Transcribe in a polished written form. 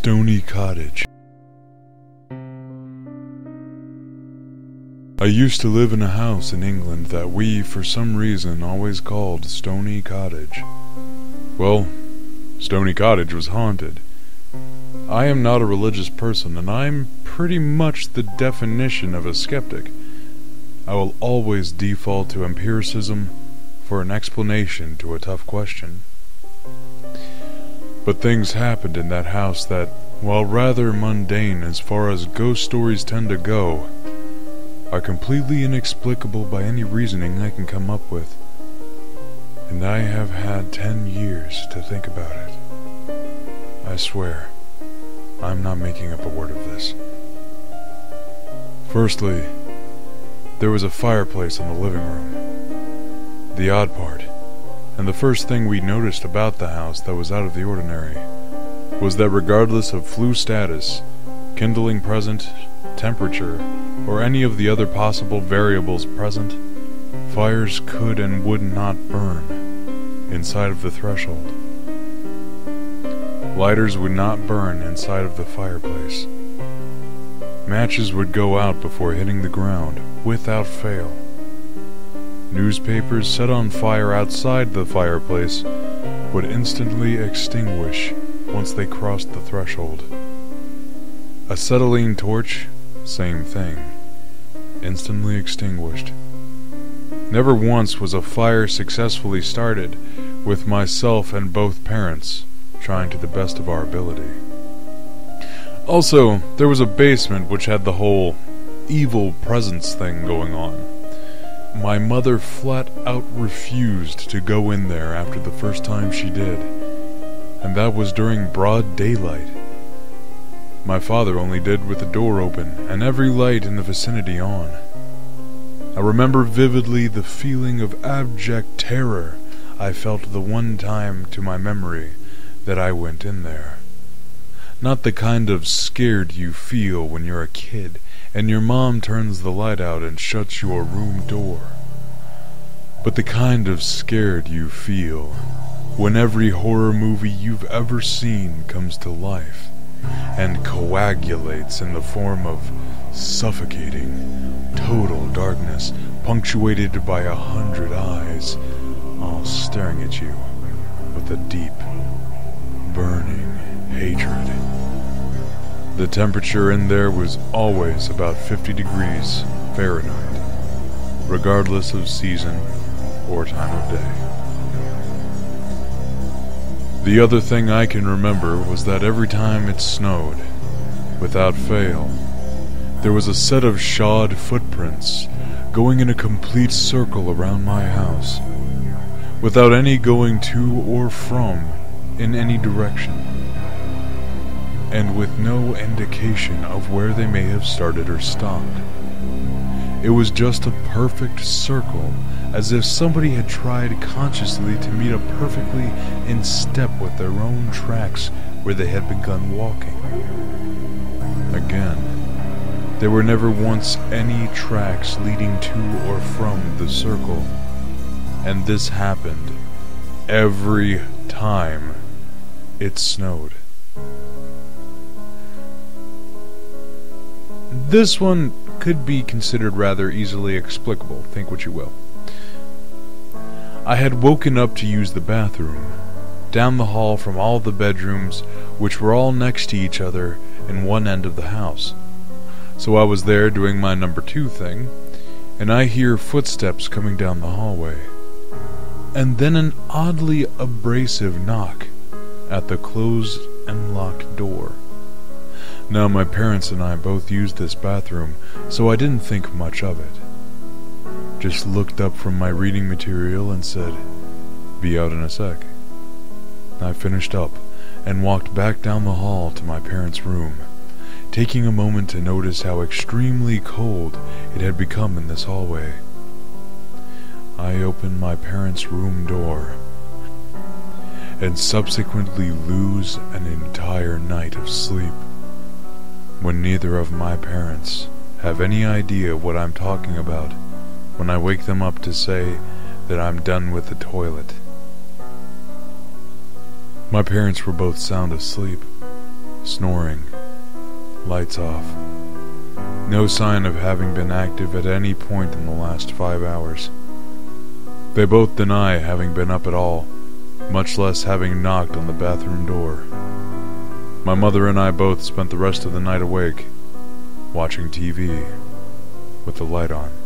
Stony Cottage. I used to live in a house in England that we, for some reason, always called Stony Cottage. Well, Stony Cottage was haunted. I am not a religious person, and I'm pretty much the definition of a skeptic. I will always default to empiricism for an explanation to a tough question. But things happened in that house that, while rather mundane as far as ghost stories tend to go, are completely inexplicable by any reasoning I can come up with. And I have had 10 years to think about it. I swear, I'm not making up a word of this. Firstly, there was a fireplace in the living room. The odd part, and the first thing we noticed about the house that was out of the ordinary, was that regardless of flue status, kindling present, temperature, or any of the other possible variables present, fires could and would not burn inside of the threshold. Lighters would not burn inside of the fireplace. Matches would go out before hitting the ground, without fail. Newspapers set on fire outside the fireplace would instantly extinguish once they crossed the threshold. Acetylene torch, same thing. Instantly extinguished. Never once was a fire successfully started with myself and both parents trying to the best of our ability. Also, there was a basement which had the whole evil presence thing going on. My mother flat out refused to go in there after the first time she did, and that was during broad daylight. My father only did with the door open and every light in the vicinity on. I remember vividly the feeling of abject terror I felt the one time to my memory that I went in there. Not the kind of scared you feel when you're a kid and your mom turns the light out and shuts your room door, but the kind of scared you feel when every horror movie you've ever seen comes to life and coagulates in the form of suffocating, total darkness punctuated by 100 eyes, all staring at you with a deep, burning hatred. The temperature in there was always about 50 degrees Fahrenheit, regardless of season or time of day. The other thing I can remember was that every time it snowed, without fail, there was a set of shod footprints going in a complete circle around my house, without any going to or from in any direction, and with no indication of where they may have started or stopped. It was just a perfect circle, as if somebody had tried consciously to meet up perfectly in step with their own tracks where they had begun walking. Again, there were never once any tracks leading to or from the circle, and this happened every time it snowed. This one could be considered rather easily explicable, think what you will. I had woken up to use the bathroom, down the hall from all the bedrooms, which were all next to each other in one end of the house. So I was there doing my number 2 thing, and I hear footsteps coming down the hallway, and then an oddly abrasive knock at the closed and locked door. Now, my parents and I both used this bathroom, so I didn't think much of it. Just looked up from my reading material and said, "Be out in a sec." I finished up and walked back down the hall to my parents' room, taking a moment to notice how extremely cold it had become in this hallway. I opened my parents' room door and subsequently lose an entire night of sleep, when neither of my parents have any idea what I'm talking about when I wake them up to say that I'm done with the toilet. My parents were both sound asleep, snoring, lights off. No sign of having been active at any point in the last 5 hours. They both deny having been up at all, much less having knocked on the bathroom door. My mother and I both spent the rest of the night awake, watching TV with the light on.